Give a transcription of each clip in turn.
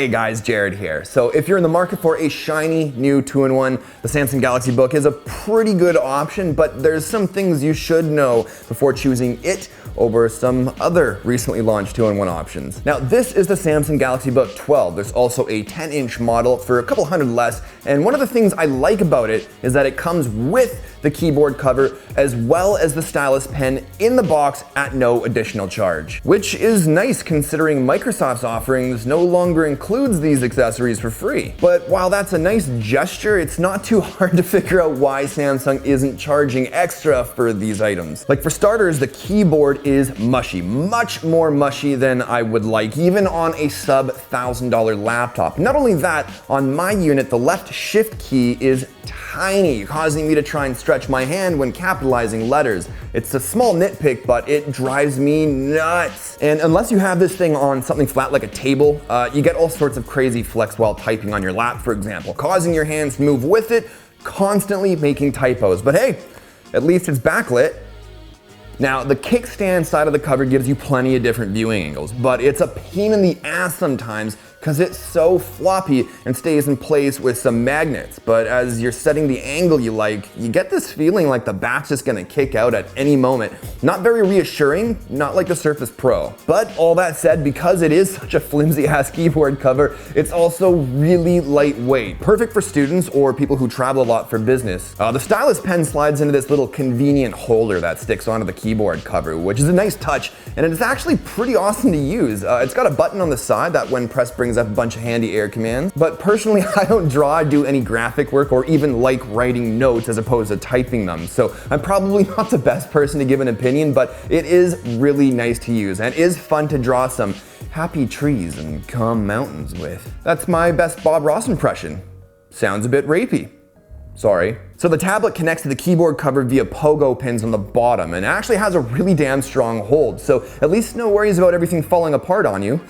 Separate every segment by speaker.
Speaker 1: Hey guys, Jared here. So if you're in the market for a shiny new 2-in-1, the Samsung Galaxy Book is a pretty good option, but there's some things you should know before choosing it over some other recently launched 2-in-1 options. Now this is the Samsung Galaxy Book 12. There's also a 10-inch model for a couple hundred less, and one of the things I like about it is that it comes with the keyboard cover as well as the Stylus Pen in the box at no additional charge, which is nice considering Microsoft's offerings no longer includes these accessories for free. But while that's a nice gesture, it's not too hard to figure out why Samsung isn't charging extra for these items. Like for starters, the keyboard is mushy, much more mushy than I would like, even on a sub $1,000 laptop. Not only that, on my unit, the left shift key is tiny, causing me to try and stretch my hand when capitalizing letters. It's a small nitpick, but it drives me nuts. And unless you have this thing on something flat like a table, you get all sorts of crazy flex while typing on your lap, for example, causing your hands to move with it, constantly making typos. But hey, at least it's backlit. Now, the kickstand side of the cover gives you plenty of different viewing angles, but it's a pain in the ass sometimes because it's so floppy and stays in place with some magnets. But as you're setting the angle you like, you get this feeling like the back's just gonna kick out at any moment. Not very reassuring, not like the Surface Pro. But all that said, because it is such a flimsy ass keyboard cover, it's also really lightweight. Perfect for students or people who travel a lot for business. The Stylus Pen slides into this little convenient holder that sticks onto the keyboard cover, which is a nice touch, and it's actually pretty awesome to use. It's got a button on the side that when pressed brings up a bunch of handy air commands. But personally, I don't do any graphic work or even like writing notes as opposed to typing them. So I'm probably not the best person to give an opinion, but it is really nice to use and is fun to draw some happy trees and calm mountains with. That's my best Bob Ross impression. Sounds a bit rapey. Sorry. So the tablet connects to the keyboard cover via pogo pins on the bottom and actually has a really damn strong hold. So at least no worries about everything falling apart on you.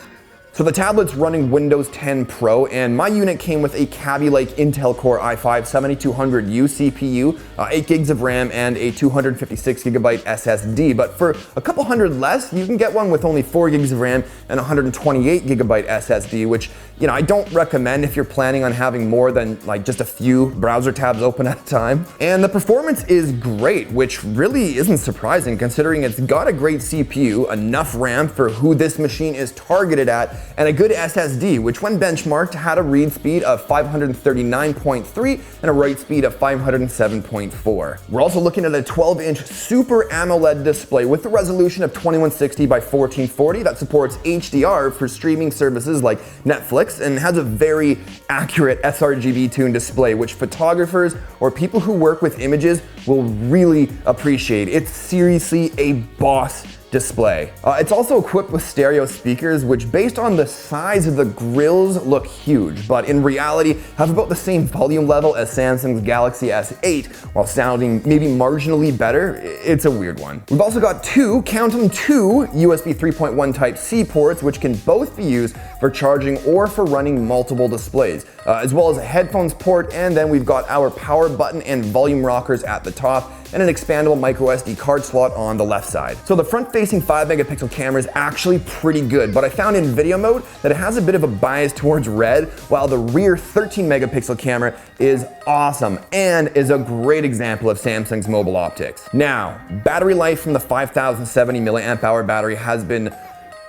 Speaker 1: So the tablet's running Windows 10 Pro, and my unit came with a Kaby-like Intel Core i5-7200U CPU, 8 gigs of RAM, and a 256 gigabyte SSD. But for a couple hundred less, you can get one with only 4 gigs of RAM and 128 gigabyte SSD, which, I don't recommend if you're planning on having more than like just a few browser tabs open at a time. And the performance is great, which really isn't surprising considering it's got a great CPU, enough RAM for who this machine is targeted at, and a good SSD, which when benchmarked had a read speed of 539.3 and a write speed of 507.4. We're also looking at a 12-inch Super AMOLED display with a resolution of 2160 by 1440 that supports HDR for streaming services like Netflix and has a very accurate sRGB tuned display, which photographers or people who work with images will really appreciate. It's seriously a boss display. It's also equipped with stereo speakers, which based on the size of the grills look huge, but in reality have about the same volume level as Samsung's Galaxy S8 while sounding maybe marginally better. It's a weird one. We've also got count them two USB 3.1 Type-C ports, which can both be used for charging or for running multiple displays, as well as a headphones port, and then we've got our power button and volume rockers at the top, and an expandable microSD card slot on the left side. So the front-facing 5-megapixel camera is actually pretty good, but I found in video mode that it has a bit of a bias towards red, while the rear 13-megapixel camera is awesome and is a great example of Samsung's mobile optics. Now, battery life from the 5070 mAh battery has been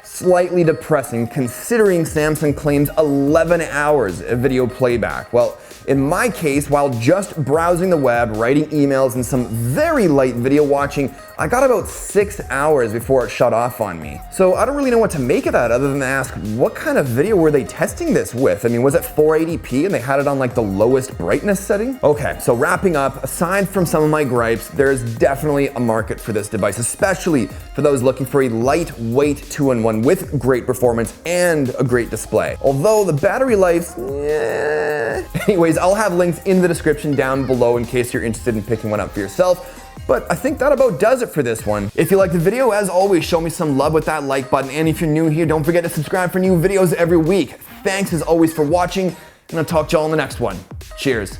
Speaker 1: slightly depressing considering Samsung claims 11 hours of video playback. Well, in my case, while just browsing the web, writing emails, and some very light video watching, I got about 6 hours before it shut off on me. So I don't really know what to make of that other than to ask, what kind of video were they testing this with? I mean, was it 480p and they had it on like the lowest brightness setting? Okay, so wrapping up, aside from some of my gripes, there's definitely a market for this device, especially for those looking for a lightweight 2-in-1 with great performance and a great display. Although the battery life's Anyways, I'll have links in the description down below in case you're interested in picking one up for yourself. But I think that about does it for this one. If you liked the video, as always, show me some love with that like button. And if you're new here, don't forget to subscribe for new videos every week. Thanks as always for watching, and I'll talk to y'all in the next one. Cheers.